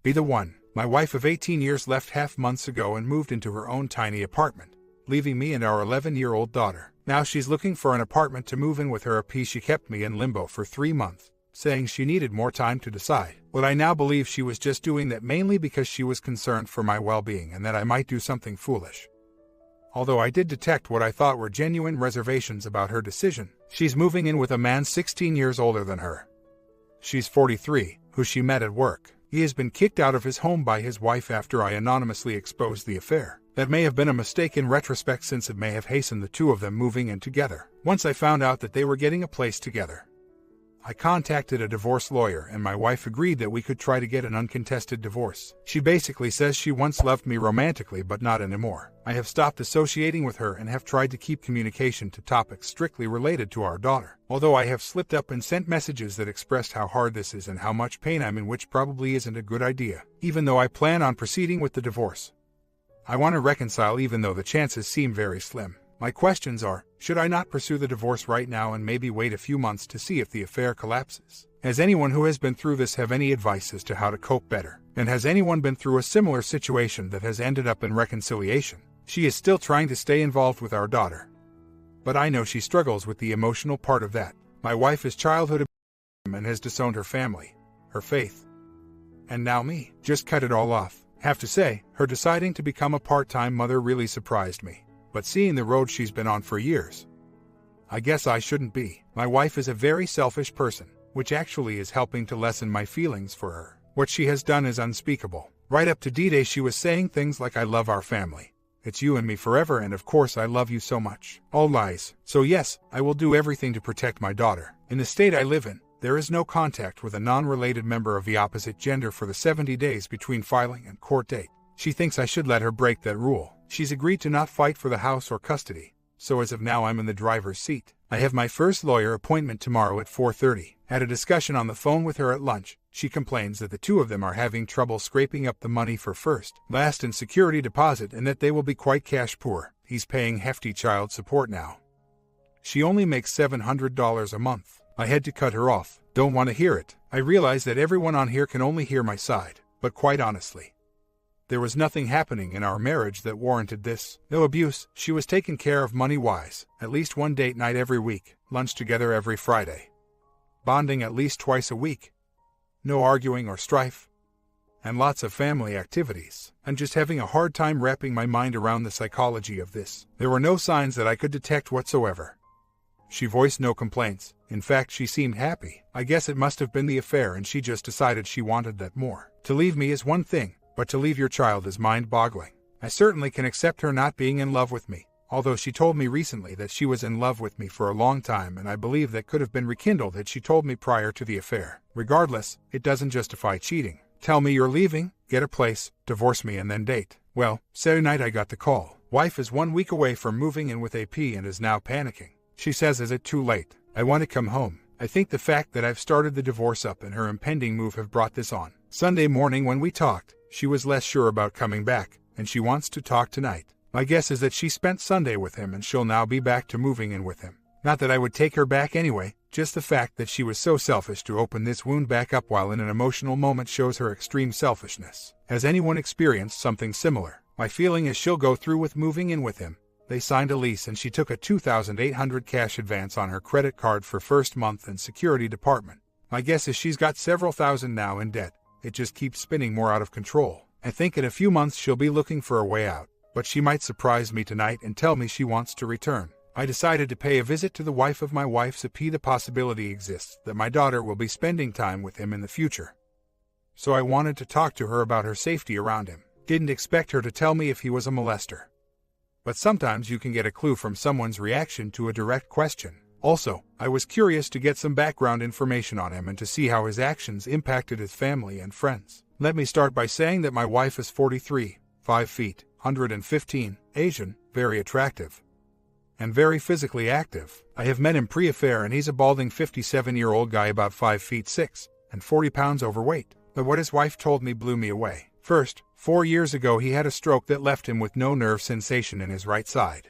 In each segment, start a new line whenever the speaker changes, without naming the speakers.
Be the one. My wife of 18 years left half months ago and moved into her own tiny apartment, leaving me and our 11-year-old daughter. Now she's looking for an apartment to move in with her. She kept me in limbo for 3 months, saying she needed more time to decide. But I now believe she was just doing that mainly because she was concerned for my well-being and that I might do something foolish. Although I did detect what I thought were genuine reservations about her decision. She's moving in with a man 16 years older than her. She's 43, who she met at work. He has been kicked out of his home by his wife after I anonymously exposed the affair. That may have been a mistake in retrospect, since it may have hastened the two of them moving in together. Once I found out that they were getting a place together, I contacted a divorce lawyer, and my wife agreed that we could try to get an uncontested divorce. She basically says she once loved me romantically but not anymore. I have stopped associating with her and have tried to keep communication to topics strictly related to our daughter. Although I have slipped up and sent messages that expressed how hard this is and how much pain I'm in, which probably isn't a good idea. Even though I plan on proceeding with the divorce, I want to reconcile even though the chances seem very slim. My questions are, should I not pursue the divorce right now and maybe wait a few months to see if the affair collapses? Has anyone who has been through this have any advice as to how to cope better? And has anyone been through a similar situation that has ended up in reconciliation? She is still trying to stay involved with our daughter, but I know she struggles with the emotional part of that. My wife is childhood and has disowned her family, her faith, and now me. Just cut it all off. Have to say, her deciding to become a part-time mother really surprised me. But seeing the road she's been on for years, I guess I shouldn't be. My wife is a very selfish person, which actually is helping to lessen my feelings for her. What she has done is unspeakable. Right up to D-Day she was saying things like, "I love our family. It's you and me forever, and of course I love you so much." All lies. So yes, I will do everything to protect my daughter. In the state I live in, there is no contact with a non-related member of the opposite gender for the 70 days between filing and court date. She thinks I should let her break that rule. She's agreed to not fight for the house or custody, so as of now I'm in the driver's seat. I have my first lawyer appointment tomorrow at 4:30. Had a discussion on the phone with her at lunch. She complains that the two of them are having trouble scraping up the money for first, last and security deposit, and that they will be quite cash poor. He's paying hefty child support now. She only makes $700 a month. I had to cut her off. Don't want to hear it. I realize that everyone on here can only hear my side, but quite honestly, there was nothing happening in our marriage that warranted this. No abuse. She was taken care of money-wise. At least one date night every week. Lunch together every Friday. Bonding at least twice a week. No arguing or strife. And lots of family activities. I'm just having a hard time wrapping my mind around the psychology of this. There were no signs that I could detect whatsoever. She voiced no complaints. In fact, she seemed happy. I guess it must have been the affair and she just decided she wanted that more. To leave me is one thing, but to leave your child is mind-boggling. I certainly can accept her not being in love with me, although she told me recently that she was in love with me for a long time, and I believe that could have been rekindled had she told me prior to the affair. Regardless, it doesn't justify cheating. Tell me you're leaving, get a place, divorce me, and then date. Well, Saturday night I got the call. Wife is 1 week away from moving in with AP and is now panicking. She says, "Is it too late? I want to come home." I think the fact that I've started the divorce up and her impending move have brought this on. Sunday morning when we talked, she was less sure about coming back, and she wants to talk tonight. My guess is that she spent Sunday with him and she'll now be back to moving in with him. Not that I would take her back anyway, just the fact that she was so selfish to open this wound back up while in an emotional moment shows her extreme selfishness. Has anyone experienced something similar? My feeling is she'll go through with moving in with him. They signed a lease and she took a $2,800 cash advance on her credit card for first month and security department. My guess is she's got several thousand now in debt. It just keeps spinning more out of control. I think in a few months she'll be looking for a way out, but she might surprise me tonight and tell me she wants to return. I decided to pay a visit to the wife of my wife's AP. The possibility exists that my daughter will be spending time with him in the future, so I wanted to talk to her about her safety around him. Didn't expect her to tell me if he was a molester, but sometimes you can get a clue from someone's reaction to a direct question. Also, I was curious to get some background information on him and to see how his actions impacted his family and friends. Let me start by saying that my wife is 43, 5 feet, 115, Asian, very attractive, and very physically active. I have met him pre-affair and he's a balding 57-year-old guy about 5 feet 6 and 40 pounds overweight. But what his wife told me blew me away. First, 4 years ago he had a stroke that left him with no nerve sensation in his right side,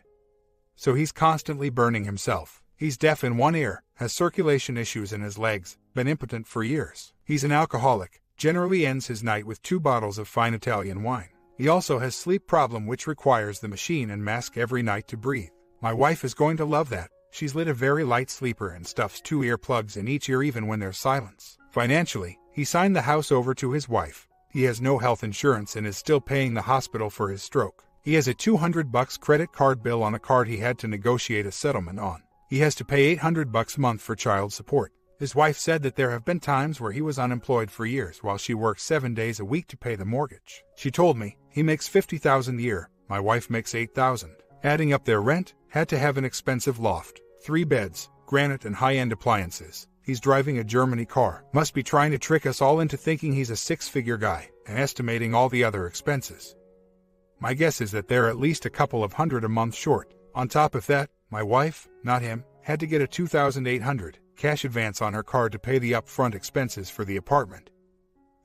so he's constantly burning himself. He's deaf in one ear, has circulation issues in his legs, been impotent for years. He's an alcoholic, generally ends his night with 2 bottles of fine Italian wine. He also has sleep problem which requires the machine and mask every night to breathe. My wife is going to love that. She's lit a very light sleeper and stuffs 2 earplugs in each ear even when there's silence. Financially, he signed the house over to his wife. He has no health insurance and is still paying the hospital for his stroke. He has a $200 credit card bill on a card he had to negotiate a settlement on. He has to pay $800 a month for child support. His wife said that there have been times where he was unemployed for years while she worked 7 days a week to pay the mortgage. She told me, he makes $50,000 a year, my wife makes $8,000. Adding up their rent, had to have an expensive loft, 3 beds, granite and high-end appliances. He's driving a Germany car. Must be trying to trick us all into thinking he's a 6-figure guy and estimating all the other expenses. My guess is that they're at least a couple of hundred a month short. On top of that, my wife, not him, had to get a $2,800 cash advance on her card to pay the upfront expenses for the apartment.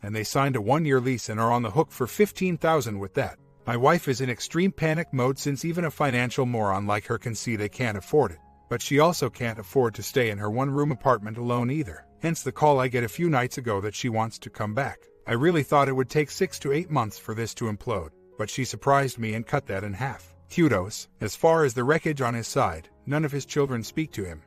And they signed a 1-year lease and are on the hook for $15,000 with that. My wife is in extreme panic mode since even a financial moron like her can see they can't afford it. But she also can't afford to stay in her 1-room apartment alone either. Hence the call I get a few nights ago that she wants to come back. I really thought it would take 6 to 8 months for this to implode, but she surprised me and cut that in half. Kudos. As far as the wreckage on his side, none of his children speak to him.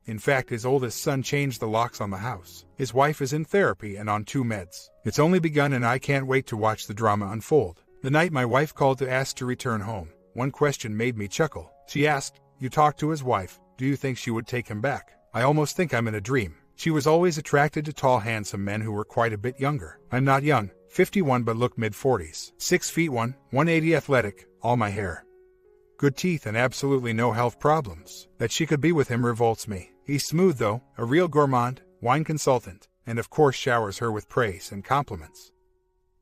In fact, his oldest son changed the locks on the house. His wife is in therapy and on 2 meds. It's only begun and I can't wait to watch the drama unfold. The night my wife called to ask to return home, one question made me chuckle. She asked, "You talked to his wife, do you think she would take him back?" I almost think I'm in a dream. She was always attracted to tall, handsome men who were quite a bit younger. I'm not young, 51 but look mid-40s. 6 feet 1, 180 athletic, all my hair. Good teeth and absolutely no health problems. That she could be with him revolts me. He's smooth though, a real gourmand, wine consultant, and of course showers her with praise and compliments,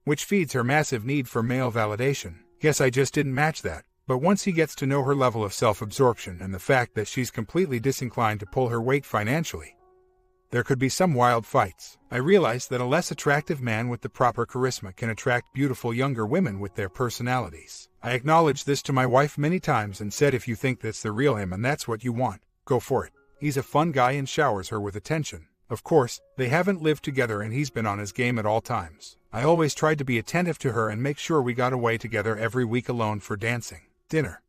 which feeds her massive need for male validation. Guess I just didn't match that. But once he gets to know her level of self-absorption and the fact that she's completely disinclined to pull her weight financially, there could be some wild fights. I realized that a less attractive man with the proper charisma can attract beautiful younger women with their personalities. I acknowledged this to my wife many times and said, if you think that's the real him and that's what you want, go for it. He's a fun guy and showers her with attention. Of course, they haven't lived together and he's been on his game at all times. I always tried to be attentive to her and make sure we got away together every week alone for dancing, dinner,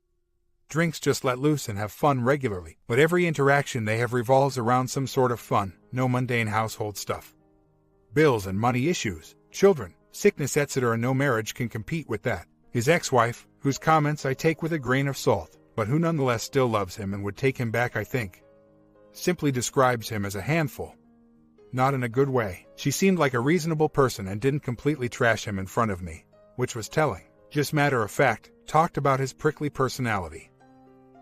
drinks, just let loose and have fun regularly. But every interaction they have revolves around some sort of fun, no mundane household stuff. Bills and money issues, children, sickness, etc. No marriage can compete with that. His ex-wife, whose comments I take with a grain of salt, but who nonetheless still loves him and would take him back, I think, simply describes him as a handful. Not in a good way. She seemed like a reasonable person and didn't completely trash him in front of me, which was telling. Just matter of fact, talked about his prickly personality,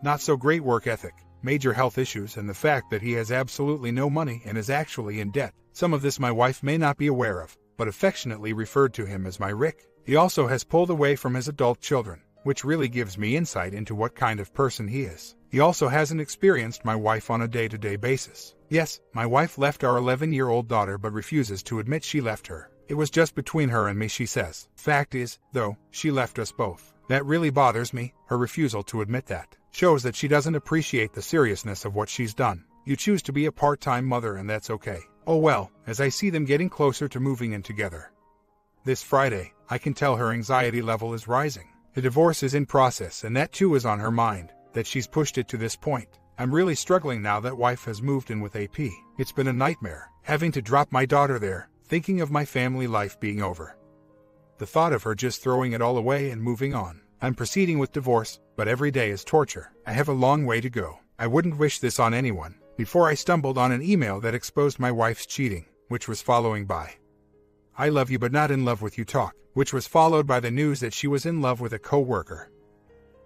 not so great work ethic, major health issues, and the fact that he has absolutely no money and is actually in debt. Some of this my wife may not be aware of, but affectionately referred to him as my Rick. He also has pulled away from his adult children, which really gives me insight into what kind of person he is. He also hasn't experienced my wife on a day-to-day basis. Yes, my wife left our 11-year-old daughter but refuses to admit she left her. It was just between her and me, she says. Fact is, though, she left us both. That really bothers me. Her refusal to admit that shows that she doesn't appreciate the seriousness of what she's done. You choose to be a part-time mother and that's okay. Oh well, as I see them getting closer to moving in together this Friday, I can tell her anxiety level is rising. The divorce is in process and that too is on her mind, that she's pushed it to this point. I'm really struggling now that wife has moved in with AP. It's been a nightmare, having to drop my daughter there, thinking of my family life being over. The thought of her just throwing it all away and moving on. I'm proceeding with divorce, but every day is torture. I have a long way to go. I wouldn't wish this on anyone. Before I stumbled on an email that exposed my wife's cheating, which was following by, "I love you but not in love with you" talk, which was followed by the news that she was in love with a co-worker.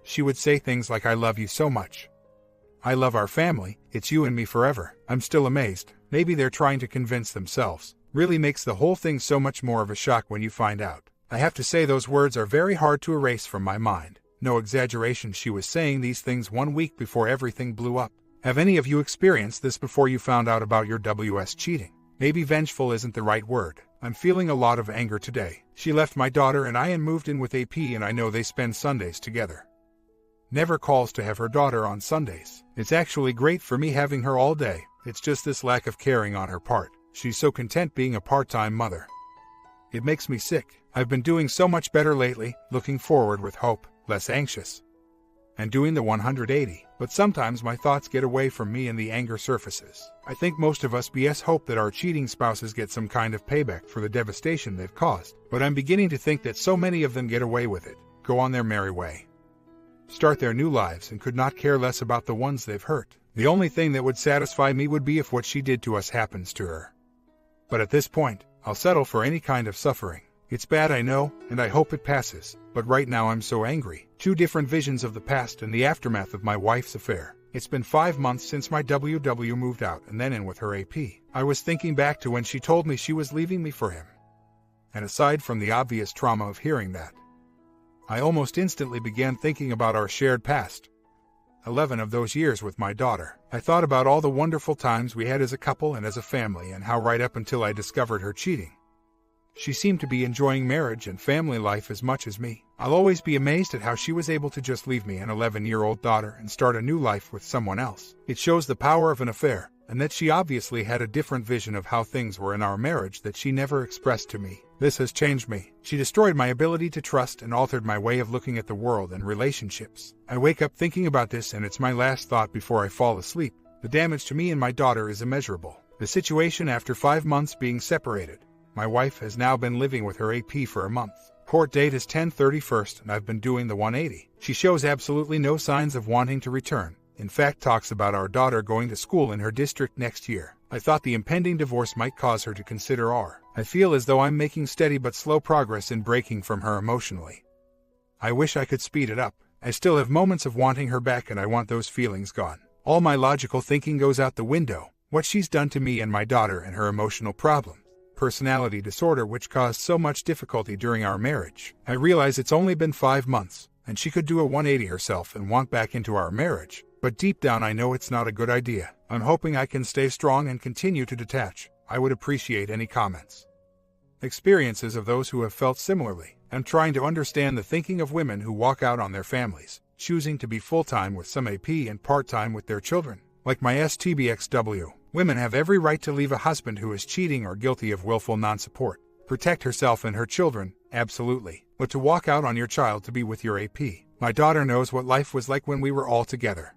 She would say things like, "I love you so much. I love our family, it's you and me forever." I'm still amazed. Maybe they're trying to convince themselves. Really makes the whole thing so much more of a shock when you find out. I have to say those words are very hard to erase from my mind. No exaggeration, she was saying these things 1 week before everything blew up. Have any of you experienced this before you found out about your WS cheating? Maybe vengeful isn't the right word. I'm feeling a lot of anger today. She left my daughter and I and moved in with AP, and I know they spend Sundays together. Never calls to have her daughter on Sundays. It's actually great for me having her all day. It's just this lack of caring on her part. She's so content being a part-time mother. It makes me sick. I've been doing so much better lately, looking forward with hope, less anxious, and doing the 180. But sometimes my thoughts get away from me and the anger surfaces. I think most of us BS hope that our cheating spouses get some kind of payback for the devastation they've caused. But I'm beginning to think that so many of them get away with it, go on their merry way, start their new lives, and could not care less about the ones they've hurt. The only thing that would satisfy me would be if what she did to us happens to her. But at this point, I'll settle for any kind of suffering. It's bad, I know, and I hope it passes, but right now I'm so angry. Two different visions of the past and the aftermath of my wife's affair. It's been 5 months since my WW moved out and then in with her AP. I was thinking back to when she told me she was leaving me for him. And aside from the obvious trauma of hearing that, I almost instantly began thinking about our shared past. 11 of those years with my daughter. I thought about all the wonderful times we had as a couple and as a family, and how right up until I discovered her cheating, she seemed to be enjoying marriage and family life as much as me. I'll always be amazed at how she was able to just leave me an 11-year-old daughter and start a new life with someone else. It shows the power of an affair, and that she obviously had a different vision of how things were in our marriage that she never expressed to me. This has changed me. She destroyed my ability to trust and altered my way of looking at the world and relationships. I wake up thinking about this, and it's my last thought before I fall asleep. The damage to me and my daughter is immeasurable. The situation after 5 months being separated. My wife has now been living with her AP for a month. Court date is 10/31, and I've been doing the 180. She shows absolutely no signs of wanting to return. In fact, talks about our daughter going to school in her district next year. I thought the impending divorce might cause her to consider I feel as though I'm making steady but slow progress in breaking from her emotionally. I wish I could speed it up. I still have moments of wanting her back, and I want those feelings gone. All my logical thinking goes out the window. What she's done to me and my daughter and her emotional problems. Personality disorder, which caused so much difficulty during our marriage. I realize it's only been 5 months, and she could do a 180 herself and want back into our marriage. But deep down I know it's not a good idea. I'm hoping I can stay strong and continue to detach. I would appreciate any comments, experiences of those who have felt similarly. I'm trying to understand the thinking of women who walk out on their families, choosing to be full-time with some AP and part-time with their children. Like my STBXW, women have every right to leave a husband who is cheating or guilty of willful non-support. Protect herself and her children, absolutely. But to walk out on your child to be with your AP. My daughter knows what life was like when we were all together.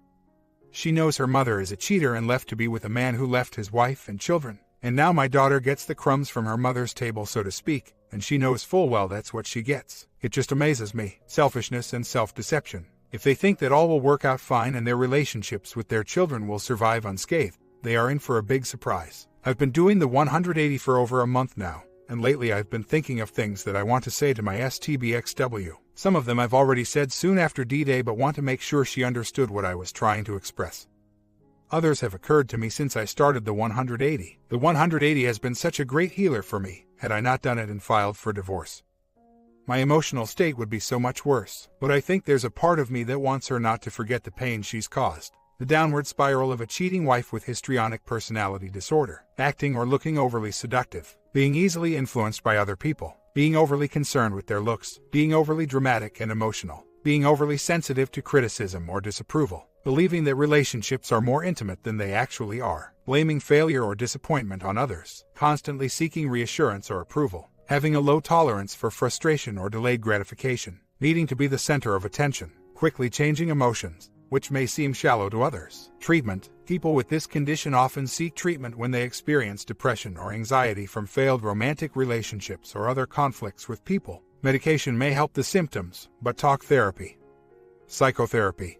She knows her mother is a cheater and left to be with a man who left his wife and children. And now my daughter gets the crumbs from her mother's table, so to speak, and she knows full well that's what she gets. It just amazes me. Selfishness and self-deception. If they think that all will work out fine and their relationships with their children will survive unscathed, they are in for a big surprise. I've been doing the 180 for over a month now, and lately I've been thinking of things that I want to say to my STBXW. Some of them I've already said soon after D-Day, but want to make sure she understood what I was trying to express. Others have occurred to me since I started the 180. The 180 has been such a great healer for me. Had I not done it and filed for divorce, my emotional state would be so much worse. But I think there's a part of me that wants her not to forget the pain she's caused. The downward spiral of a cheating wife with histrionic personality disorder, acting or looking overly seductive, being easily influenced by other people, being overly concerned with their looks, being overly dramatic and emotional, being overly sensitive to criticism or disapproval, believing that relationships are more intimate than they actually are, blaming failure or disappointment on others, constantly seeking reassurance or approval, having a low tolerance for frustration or delayed gratification, needing to be the center of attention, quickly changing emotions, which may seem shallow to others. Treatment. People with this condition often seek treatment when they experience depression or anxiety from failed romantic relationships or other conflicts with people. Medication may help the symptoms, but talk therapy, psychotherapy,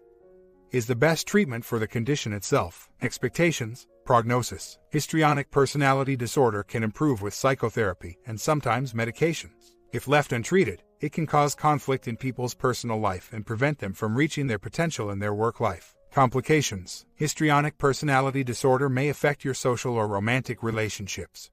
is the best treatment for the condition itself. Expectations. Prognosis. Histrionic personality disorder can improve with psychotherapy and sometimes medications. If left untreated, it can cause conflict in people's personal life and prevent them from reaching their potential in their work life. Complications. Histrionic personality disorder may affect your social or romantic relationships,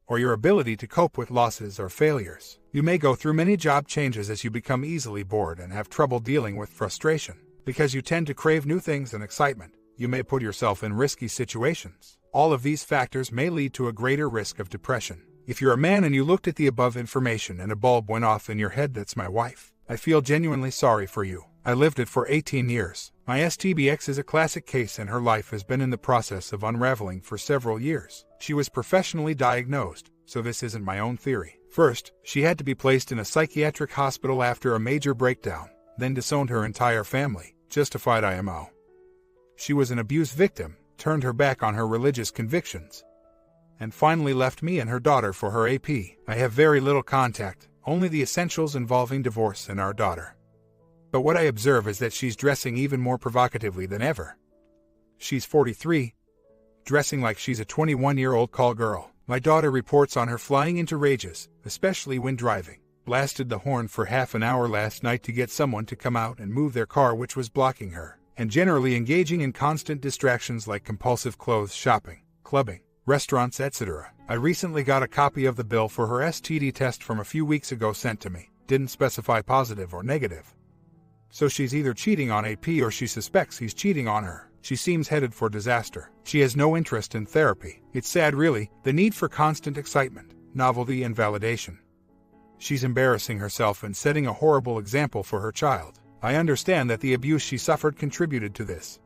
or your ability to cope with losses or failures. You may go through many job changes as you become easily bored and have trouble dealing with frustration. Because you tend to crave new things and excitement, you may put yourself in risky situations. All of these factors may lead to a greater risk of depression. If you're a man and you looked at the above information and a bulb went off in your head, that's my wife. I feel genuinely sorry for you. I lived it for 18 years. My STBX is a classic case, and her life has been in the process of unraveling for several years. She was professionally diagnosed, so this isn't my own theory. First, she had to be placed in a psychiatric hospital after a major breakdown, then disowned her entire family, justified IMO. She was an abuse victim, turned her back on her religious convictions, and finally left me and her daughter for her AP. I have very little contact, only the essentials involving divorce and our daughter. But what I observe is that she's dressing even more provocatively than ever. She's 43, dressing like she's a 21-year-old call girl. My daughter reports on her flying into rages, especially when driving. Blasted the horn for half an hour last night to get someone to come out and move their car which was blocking her, and generally engaging in constant distractions like compulsive clothes shopping, clubbing, restaurants, etc. I recently got a copy of the bill for her STD test from a few weeks ago sent to me. Didn't specify positive or negative. So she's either cheating on AP or she suspects he's cheating on her. She seems headed for disaster. She has no interest in therapy. It's sad really, the need for constant excitement, novelty and validation. She's embarrassing herself and setting a horrible example for her child. I understand that the abuse she suffered contributed to this,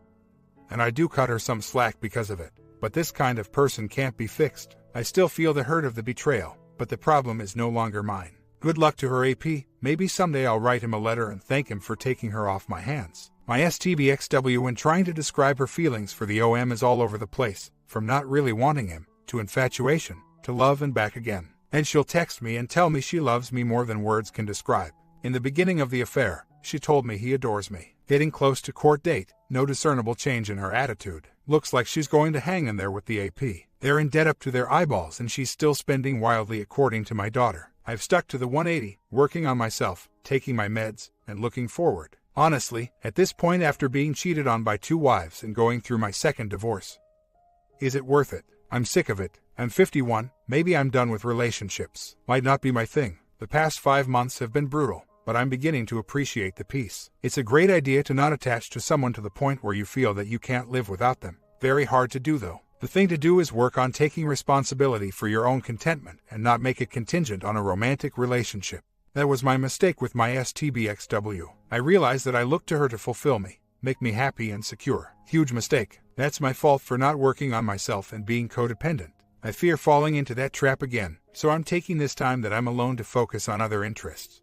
and I do cut her some slack because of it. But this kind of person can't be fixed. I still feel the hurt of the betrayal, but the problem is no longer mine. Good luck to her AP. Maybe someday I'll write him a letter and thank him for taking her off my hands. My STBXW when trying to describe her feelings for the OM is all over the place, from not really wanting him, to infatuation, to love and back again. And she'll text me and tell me she loves me more than words can describe. In the beginning of the affair, she told me he adores me. Getting close to court date, no discernible change in her attitude. Looks like she's going to hang in there with the AP. They're in debt up to their eyeballs and she's still spending wildly according to my daughter. I've stuck to the 180, working on myself, taking my meds, and looking forward. Honestly, at this point after being cheated on by 2 wives and going through my second divorce, is it worth it? I'm sick of it. I'm 51, maybe I'm done with relationships. Might not be my thing. The past 5 months have been brutal, but I'm beginning to appreciate the peace. It's a great idea to not attach to someone to the point where you feel that you can't live without them. Very hard to do though. The thing to do is work on taking responsibility for your own contentment and not make it contingent on a romantic relationship. That was my mistake with my STBXW. I realized that I looked to her to fulfill me, make me happy and secure. Huge mistake. That's my fault for not working on myself and being codependent. I fear falling into that trap again, so I'm taking this time that I'm alone to focus on other interests.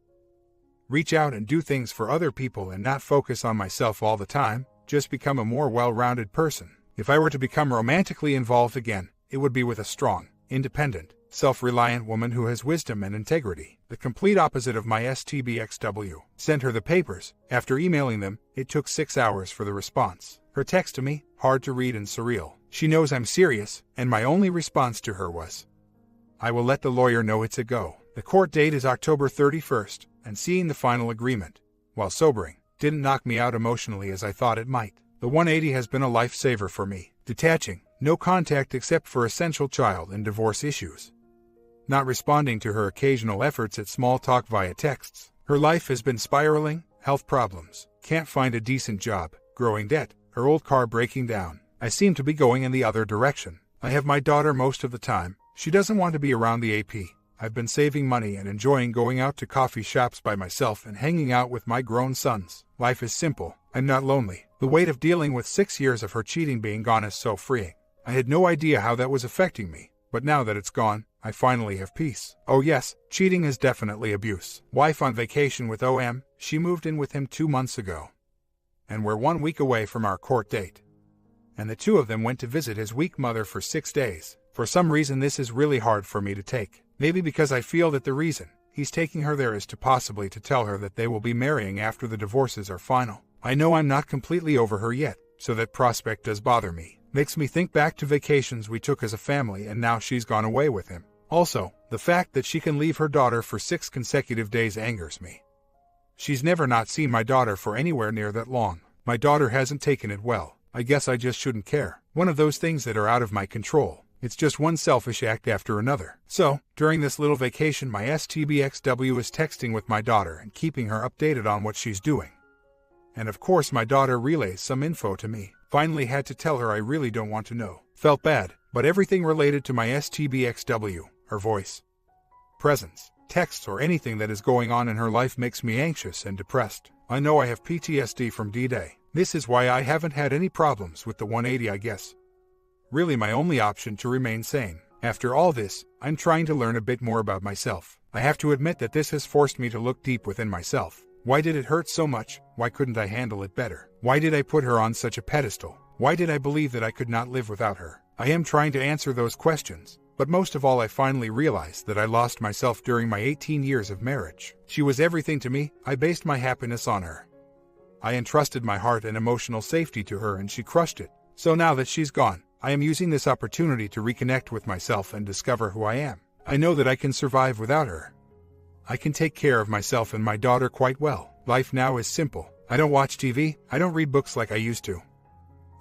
Reach out and do things for other people and not focus on myself all the time, just become a more well-rounded person. If I were to become romantically involved again, it would be with a strong, independent, self-reliant woman who has wisdom and integrity. The complete opposite of my STBXW. Sent her the papers. After emailing them, it took 6 hours for the response. Her text to me, hard to read and surreal. She knows I'm serious, and my only response to her was, I will let the lawyer know it's a go. The court date is October 31st, and seeing the final agreement, while sobering, didn't knock me out emotionally as I thought it might. The 180 has been a lifesaver for me. Detaching, no contact except for essential child and divorce issues. Not responding to her occasional efforts at small talk via texts. Her life has been spiraling, health problems, can't find a decent job, growing debt, her old car breaking down. I seem to be going in the other direction. I have my daughter most of the time. She doesn't want to be around the AP. I've been saving money and enjoying going out to coffee shops by myself and hanging out with my grown sons. Life is simple. I'm not lonely. The weight of dealing with 6 years of her cheating being gone is so freeing. I had no idea how that was affecting me, but now that it's gone, I finally have peace. Oh yes, cheating is definitely abuse. Wife on vacation with OM, she moved in with him 2 months ago. And we're 1 week away from our court date. And the 2 of them went to visit his weak mother for 6 days. For some reason this is really hard for me to take. Maybe because I feel that the reason he's taking her there is to possibly to tell her that they will be marrying after the divorces are final. I know I'm not completely over her yet, so that prospect does bother me. Makes me think back to vacations we took as a family and now she's gone away with him. Also, the fact that she can leave her daughter for 6 consecutive days angers me. She's never not seen my daughter for anywhere near that long. My daughter hasn't taken it well. I guess I just shouldn't care. One of those things that are out of my control. It's just one selfish act after another. So, during this little vacation my STBXW is texting with my daughter and keeping her updated on what she's doing. And of course my daughter relays some info to me. Finally had to tell her I really don't want to know. Felt bad, but everything related to my STBXW, her voice, presence, texts or anything that is going on in her life makes me anxious and depressed. I know I have PTSD from D-Day. This is why I haven't had any problems with the 180 I guess. Really my only option to remain sane. After all this, I'm trying to learn a bit more about myself. I have to admit that this has forced me to look deep within myself. Why did it hurt so much? Why couldn't I handle it better? Why did I put her on such a pedestal? Why did I believe that I could not live without her? I am trying to answer those questions, but most of all I finally realized that I lost myself during my 18 years of marriage. She was everything to me. I based my happiness on her. I entrusted my heart and emotional safety to her and she crushed it. So now that she's gone, I am using this opportunity to reconnect with myself and discover who I am. I know that I can survive without her. I can take care of myself and my daughter quite well. Life now is simple. I don't watch TV. I don't read books like I used to.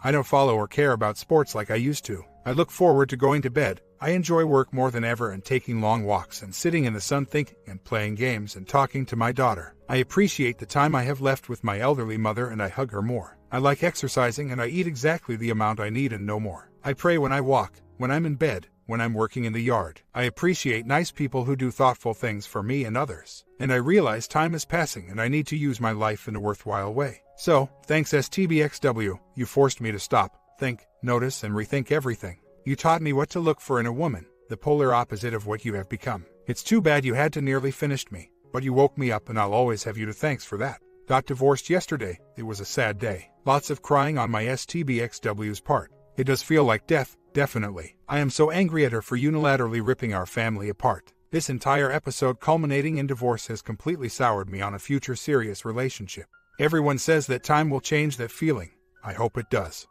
I don't follow or care about sports like I used to. I look forward to going to bed. I enjoy work more than ever and taking long walks and sitting in the sun thinking and playing games and talking to my daughter. I appreciate the time I have left with my elderly mother and I hug her more. I like exercising and I eat exactly the amount I need and no more. I pray when I walk, when I'm in bed, when I'm working in the yard. I appreciate nice people who do thoughtful things for me and others. And I realize time is passing and I need to use my life in a worthwhile way. So, thanks STBXW, you forced me to stop, think, notice and rethink everything. You taught me what to look for in a woman, the polar opposite of what you have become. It's too bad you had to nearly finish me, but you woke me up and I'll always have you to thanks for that. Got divorced yesterday. It was a sad day. Lots of crying on my STBXW's part. It does feel like death, definitely. I am so angry at her for unilaterally ripping our family apart. This entire episode culminating in divorce has completely soured me on a future serious relationship. Everyone says that time will change that feeling. I hope it does.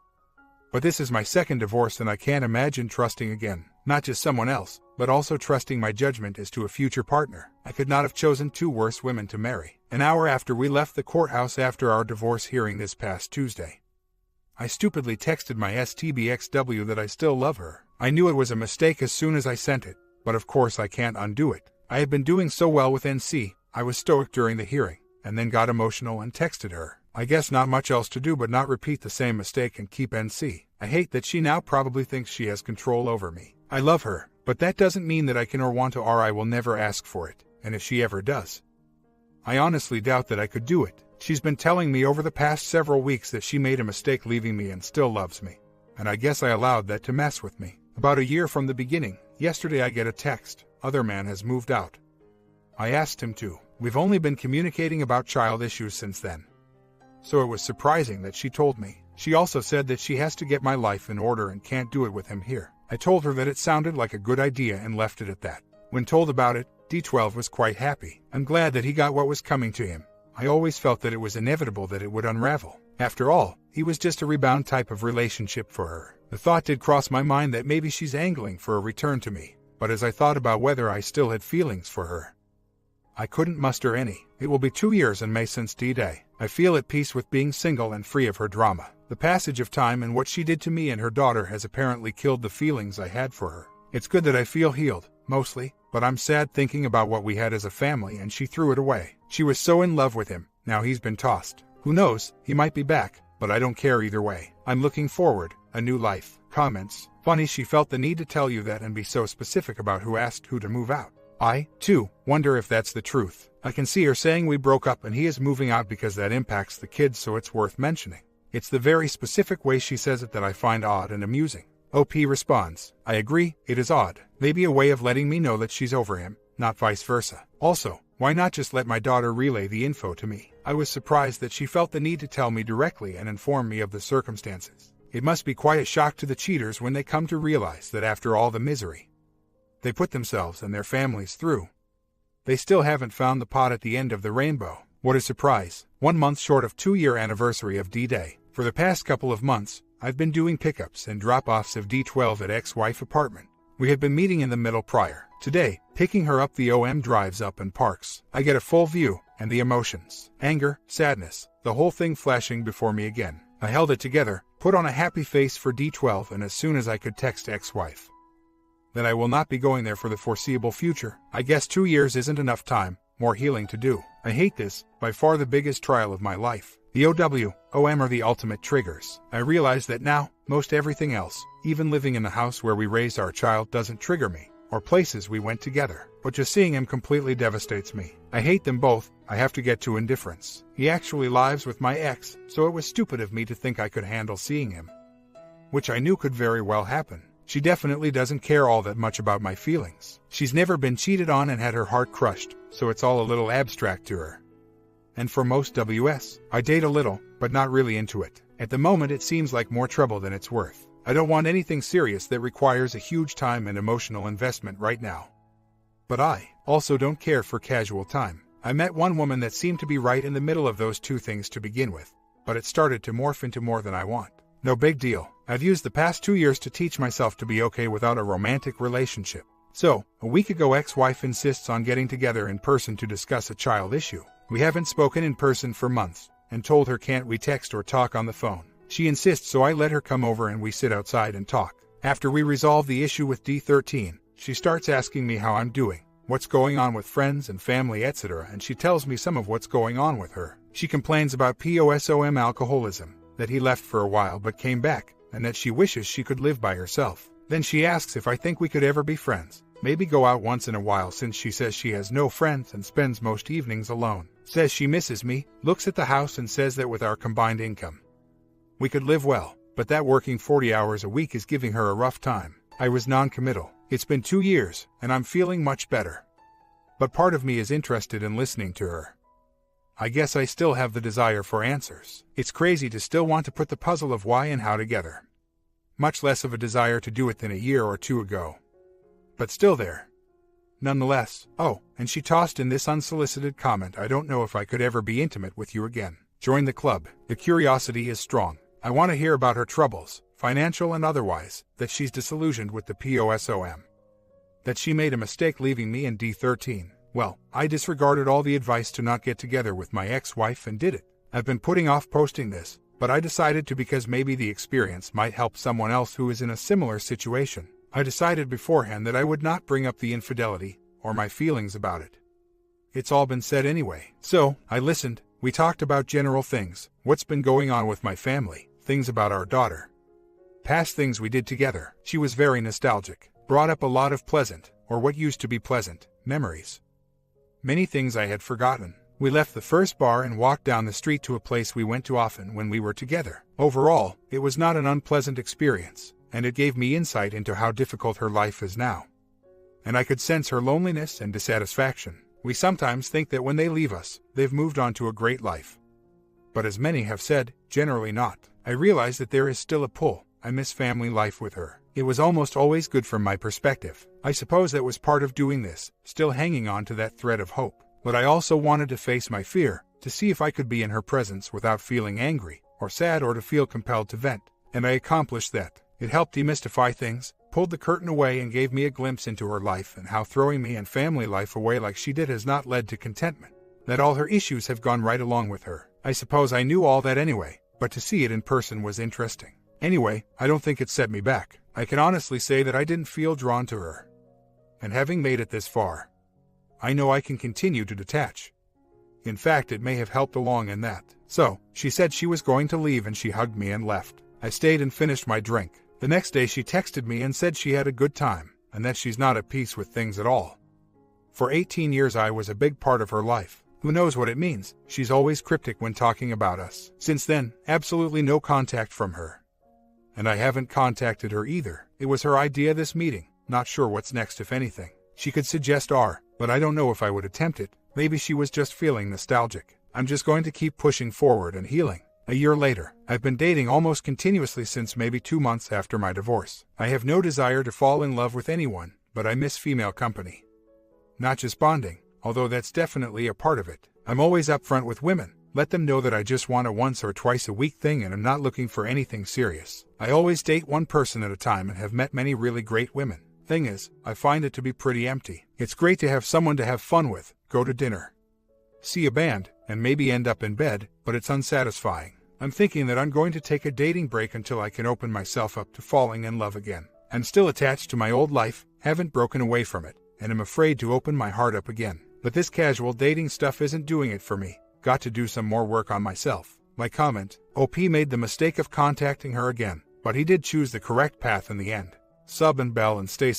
But this is my second divorce and I can't imagine trusting again. Not just someone else, but also trusting my judgment as to a future partner. I could not have chosen two worse women to marry. An hour after we left the courthouse after our divorce hearing this past Tuesday, I stupidly texted my STBXW that I still love her. I knew it was a mistake as soon as I sent it, but of course I can't undo it. I had been doing so well with NC, I was stoic during the hearing, and then got emotional and texted her. I guess not much else to do but not repeat the same mistake and keep NC. I hate that she now probably thinks she has control over me. I love her, but that doesn't mean that I can or want to or I will never ask for it, and if she ever does, I honestly doubt that I could do it. She's been telling me over the past several weeks that she made a mistake leaving me and still loves me, and I guess I allowed that to mess with me. About a year from the beginning, yesterday I get a text, other man has moved out. I asked him to. We've only been communicating about child issues since then. So it was surprising that she told me. She also said that she has to get my life in order and can't do it with him here. I told her that it sounded like a good idea and left it at that. When told about it, D12 was quite happy. I'm glad that he got what was coming to him. I always felt that it was inevitable that it would unravel. After all, he was just a rebound type of relationship for her. The thought did cross my mind that maybe she's angling for a return to me, but as I thought about whether I still had feelings for her, I couldn't muster any. It will be 2 years in May since D-Day. I feel at peace with being single and free of her drama. The passage of time and what she did to me and her daughter has apparently killed the feelings I had for her. It's good that I feel healed, mostly, but I'm sad thinking about what we had as a family and she threw it away. She was so in love with him, now he's been tossed. Who knows, he might be back, but I don't care either way. I'm looking forward, a new life. Comments. Funny she felt the need to tell you that and be so specific about who asked who to move out. I, too, wonder if that's the truth. I can see her saying we broke up and he is moving out because that impacts the kids, so it's worth mentioning. It's the very specific way she says it that I find odd and amusing. OP responds, I agree, it is odd. Maybe a way of letting me know that she's over him, not vice versa. Also, why not just let my daughter relay the info to me? I was surprised that she felt the need to tell me directly and inform me of the circumstances. It must be quite a shock to the cheaters when they come to realize that after all the misery they put themselves and their families through, they still haven't found the pot at the end of the rainbow. What a surprise. 1 month short of 2-year anniversary of D-Day. For the past couple of months, I've been doing pickups and drop-offs of D12 at ex-wife apartment. We had been meeting in the middle prior. Today, picking her up, the OM drives up and parks. I get a full view, and the emotions, anger, sadness, the whole thing flashing before me again. I held it together, put on a happy face for D12, and as soon as I could text ex-wife that I will not be going there for the foreseeable future. I guess 2 years isn't enough time, more healing to do. I hate this, by far the biggest trial of my life. The OM are the ultimate triggers. I realize that now, most everything else, even living in the house where we raised our child, doesn't trigger me, or places we went together. But just seeing him completely devastates me. I hate them both. I have to get to indifference. He actually lives with my ex, so it was stupid of me to think I could handle seeing him, which I knew could very well happen. She definitely doesn't care all that much about my feelings. She's never been cheated on and had her heart crushed, so it's all a little abstract to her. And for most WS, I date a little, but not really into it. At the moment it seems like more trouble than it's worth. I don't want anything serious that requires a huge time and emotional investment right now. But I also don't care for casual time. I met one woman that seemed to be right in the middle of those two things to begin with, but it started to morph into more than I want. No big deal. I've used the past 2 years to teach myself to be okay without a romantic relationship. So, a week ago ex-wife insists on getting together in person to discuss a child issue. We haven't spoken in person for months, and told her can't we text or talk on the phone. She insists, so I let her come over and we sit outside and talk. After we resolve the issue with D13, she starts asking me how I'm doing, what's going on with friends and family, etc., and she tells me some of what's going on with her. She complains about POSOM alcoholism, that he left for a while but came back, and that she wishes she could live by herself. Then she asks if I think we could ever be friends, maybe go out once in a while, since she says she has no friends and spends most evenings alone. Says she misses me, looks at the house and says that with our combined income, we could live well, but that working 40 hours a week is giving her a rough time. I was non-committal. It's been 2 years, and I'm feeling much better. But part of me is interested in listening to her. I guess I still have the desire for answers. It's crazy to still want to put the puzzle of why and how together. Much less of a desire to do it than a year or two ago. But still there. Nonetheless, oh, and she tossed in this unsolicited comment, I don't know if I could ever be intimate with you again. Join the club. The curiosity is strong. I want to hear about her troubles, financial and otherwise, that she's disillusioned with the POSOM. That she made a mistake leaving me in D13. Well, I disregarded all the advice to not get together with my ex-wife and did it. I've been putting off posting this, but I decided to because maybe the experience might help someone else who is in a similar situation. I decided beforehand that I would not bring up the infidelity, or my feelings about it. It's all been said anyway. So, I listened, we talked about general things, what's been going on with my family, things about our daughter. Past things we did together. She was very nostalgic, brought up a lot of pleasant, or what used to be pleasant, memories. Many things I had forgotten. We left the first bar and walked down the street to a place we went to often when we were together. Overall, it was not an unpleasant experience, and it gave me insight into how difficult her life is now. And I could sense her loneliness and dissatisfaction. We sometimes think that when they leave us, they've moved on to a great life. But as many have said, generally not. I realize that there is still a pull. I miss family life with her. It was almost always good from my perspective. I suppose that was part of doing this, still hanging on to that thread of hope. But I also wanted to face my fear, to see if I could be in her presence without feeling angry, or sad, or to feel compelled to vent. And I accomplished that. It helped demystify things, pulled the curtain away and gave me a glimpse into her life and how throwing me and family life away like she did has not led to contentment. That all her issues have gone right along with her. I suppose I knew all that anyway, but to see it in person was interesting. Anyway, I don't think it set me back. I can honestly say that I didn't feel drawn to her. And having made it this far, I know I can continue to detach. In fact, it may have helped along in that. So, she said she was going to leave and she hugged me and left. I stayed and finished my drink. The next day she texted me and said she had a good time, and that she's not at peace with things at all. For 18 years I was a big part of her life. Who knows what it means? She's always cryptic when talking about us. Since then, absolutely no contact from her. And I haven't contacted her either. It was her idea, this meeting. Not sure what's next, if anything. She could suggest but I don't know if I would attempt it. Maybe she was just feeling nostalgic. I'm just going to keep pushing forward and healing. A year later, I've been dating almost continuously since maybe 2 months after my divorce. I have no desire to fall in love with anyone, but I miss female company. Not just bonding, although that's definitely a part of it. I'm always upfront with women. Let them know that I just want a once or twice a week thing and I'm not looking for anything serious. I always date one person at a time and have met many really great women. Thing is, I find it to be pretty empty. It's great to have someone to have fun with, go to dinner, see a band, and maybe end up in bed, but it's unsatisfying. I'm thinking that I'm going to take a dating break until I can open myself up to falling in love again. I'm still attached to my old life, haven't broken away from it, and I'm afraid to open my heart up again. But this casual dating stuff isn't doing it for me. Got to do some more work on myself. My comment, OP made the mistake of contacting her again, but he did choose the correct path in the end. Sub and bell and stay